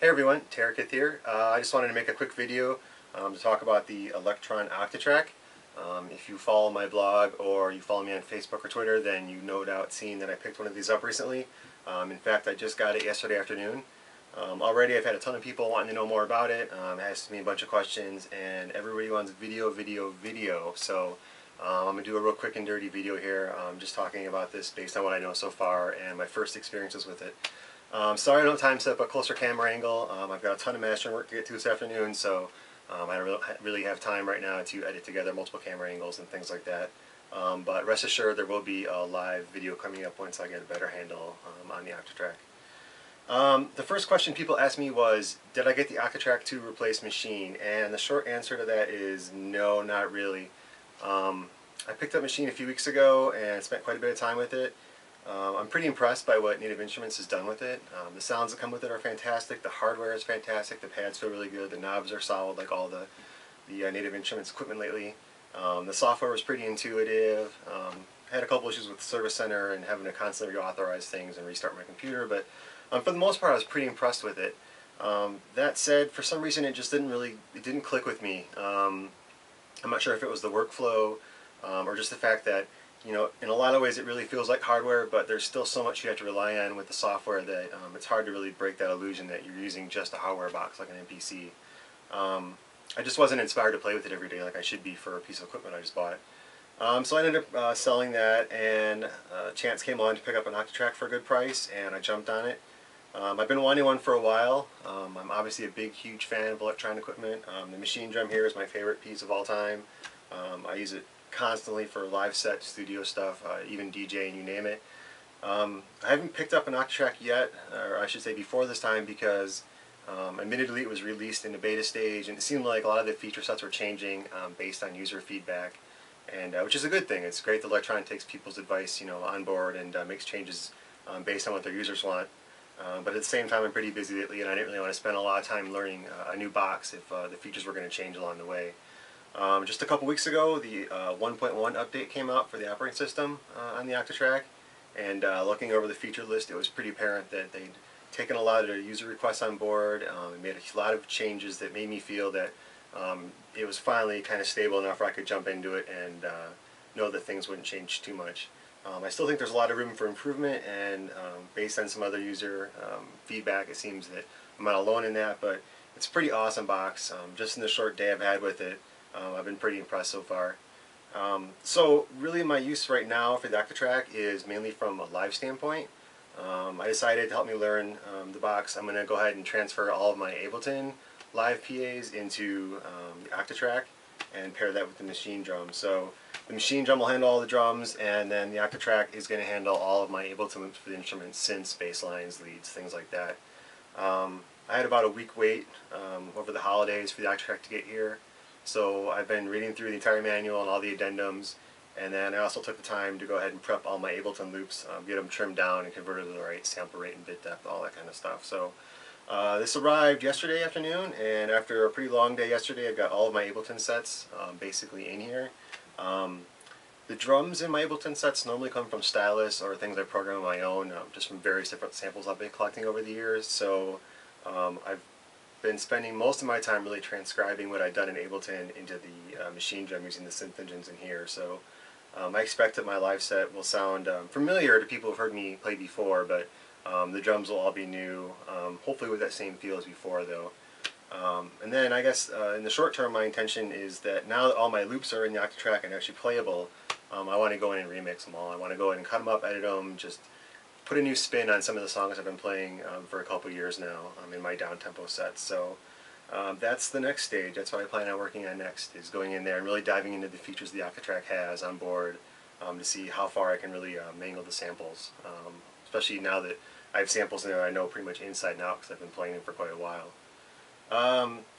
Hey everyone, Tarekith here. I just wanted to make a quick video to talk about the Elektron Octatrack. If you follow my blog or you follow me on Facebook or Twitter, then you no doubt seen that I picked one of these up recently. In fact, I just got it yesterday afternoon. Already I've had a ton of people wanting to know more about it, asked me a bunch of questions, and everybody wants video. So I'm going to do a real quick and dirty video here, just talking about this based on what I know so far and my first experiences with it. Sorry I don't time set up a closer camera angle. I've got a ton of mastering work to get to this afternoon, so I don't really have time right now to edit together multiple camera angles and things like that. But rest assured there will be a live video coming up once I get a better handle on the Octatrack. The first question people asked me was, did I get the Octatrack to replace Machine? And the short answer to that is no, not really. I picked up Machine a few weeks ago and spent quite a bit of time with it. I'm pretty impressed by what Native Instruments has done with it. The sounds that come with it are fantastic, the hardware is fantastic, the pads feel really good, the knobs are solid like all the Native Instruments equipment lately. The software was pretty intuitive. I had a couple issues with the Service Center and having to constantly reauthorize things and restart my computer, but for the most part I was pretty impressed with it. That said, for some reason it just didn't click with me. I'm not sure if it was the workflow or just the fact that, you know, in a lot of ways it really feels like hardware, but there's still so much you have to rely on with the software that it's hard to really break that illusion that you're using just a hardware box like an MPC. I just wasn't inspired to play with it every day like I should be for a piece of equipment I just bought. So I ended up selling that, and a chance came on to pick up an Octatrack for a good price, and I jumped on it. I've been wanting one for a while. I'm obviously a huge fan of electronic equipment. The machine drum here is my favorite piece of all time. I use it constantly for live set, studio stuff, even DJing, you name it. I haven't picked up an Octatrack yet, or I should say before this time, because admittedly it was released in the beta stage and it seemed like a lot of the feature sets were changing based on user feedback, and which is a good thing. It's great that Elektron takes people's advice, you know, on board and makes changes based on what their users want. But at the same time I'm pretty busy lately and I didn't really want to spend a lot of time learning a new box if the features were going to change along the way. Just a couple weeks ago, the 1.1 update came out for the operating system on the Octatrack, and looking over the feature list, it was pretty apparent that they'd taken a lot of their user requests on board and made a lot of changes that made me feel that it was finally kind of stable enough where I could jump into it and know that things wouldn't change too much. I still think there's a lot of room for improvement, and based on some other user feedback, it seems that I'm not alone in that, but it's a pretty awesome box. Just in the short day I've had with it, I've been pretty impressed so far. So really my use right now for the Octatrack is mainly from a live standpoint. I decided to help me learn the box, I'm going to go ahead and transfer all of my Ableton live PAs into the Octatrack and pair that with the machine drum. So the machine drum will handle all the drums, and then the Octatrack is going to handle all of my Ableton loops for the instruments, synths, bass lines, leads, things like that. I had about a week wait over the holidays for the Octatrack to get here. So I've been reading through the entire manual and all the addendums, and then I also took the time to go ahead and prep all my Ableton loops, get them trimmed down and converted to the right sample rate and bit depth, all that kind of stuff. So this arrived yesterday afternoon, and after a pretty long day yesterday, I've got all of my Ableton sets basically in here. The drums in my Ableton sets normally come from stylists or things I program on my own, just from various different samples I've been collecting over the years. So I've been spending most of my time really transcribing what I've done in Ableton into the machine drum using the synth engines in here. So I expect that my live set will sound familiar to people who've heard me play before, but the drums will all be new, hopefully with that same feel as before though. And then I guess in the short term my intention is that now that all my loops are in the Octatrack and actually playable, I want to go in and remix them all. I want to go in and cut them up, edit them, just put a new spin on some of the songs I've been playing for a couple years now in my down-tempo sets. So that's the next stage. That's what I plan on working on next, is going in there and really diving into the features the Octatrack has on board to see how far I can really mangle the samples, especially now that I have samples in there I know pretty much inside and out because I've been playing them for quite a while.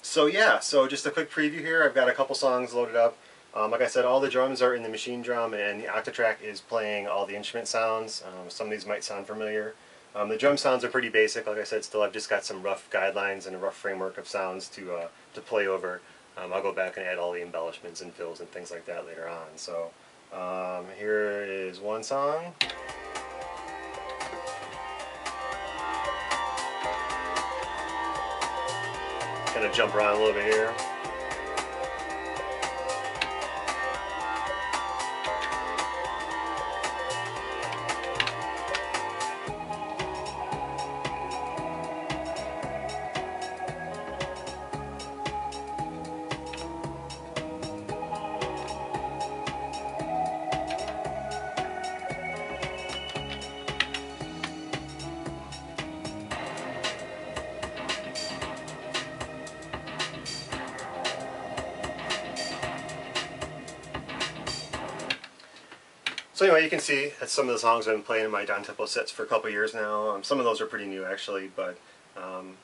So yeah, so just a quick preview here. I've got a couple songs loaded up. Like I said, all the drums are in the machine drum, and the Octatrack is playing all the instrument sounds. Some of these might sound familiar. The drum sounds are pretty basic. Like I said, still I've just got some rough guidelines and a rough framework of sounds to play over. I'll go back and add all the embellishments and fills and things like that later on. So here is one song. Gonna jump around a little bit here. So anyway, you can see that's some of the songs I've been playing in my down-tempo sets for a couple years now. Some of those are pretty new actually, but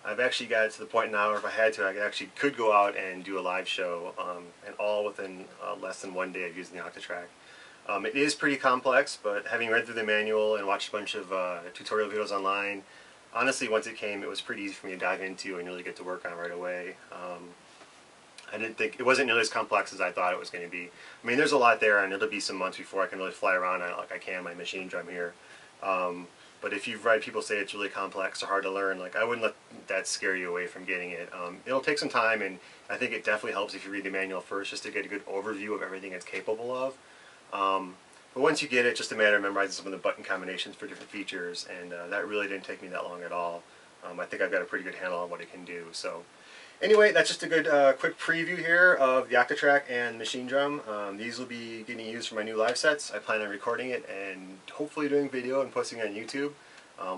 I've actually got it to the point now where if I had to, I could go out and do a live show, and all within less than 1 day of using the Octatrack. It is pretty complex, but having read through the manual and watched a bunch of tutorial videos online, honestly, once it came, it was pretty easy for me to dive into and really get to work on right away. I didn't think it wasn't nearly as complex as I thought it was going to be. I mean, there's a lot there, and it'll be some months before I can really fly around on it like I can my machine drum here. But if you've read people say it's really complex or hard to learn, like I wouldn't let that scare you away from getting it. It'll take some time, and I think it definitely helps if you read the manual first, just to get a good overview of everything it's capable of. But once you get it, just a matter of memorizing some of the button combinations for different features, and that really didn't take me that long at all. I think I've got a pretty good handle on what it can do. So. Anyway, that's just a good quick preview here of the Octatrack and machine drum. These will be getting used for my new live sets. I plan on recording it and hopefully doing video and posting it on YouTube,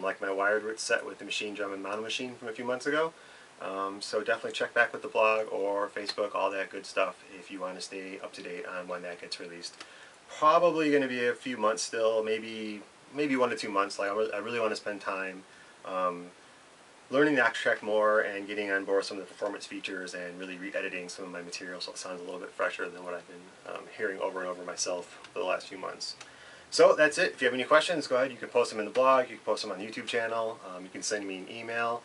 like my wired root set with the machine drum and mono machine from a few months ago. So definitely check back with the blog or Facebook, all that good stuff, if you want to stay up to date on when that gets released. Probably going to be a few months still, maybe 1 to 2 months. Like I really want to spend time learning the Octatrack more and getting on board some of the performance features and really re-editing some of my material so it sounds a little bit fresher than what I've been hearing over and over myself for the last few months. So that's it. If you have any questions, go ahead. You can post them in the blog. You can post them on the YouTube channel. You can send me an email.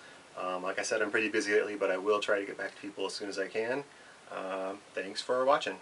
Like I said, I'm pretty busy lately, but I will try to get back to people as soon as I can. Thanks for watching.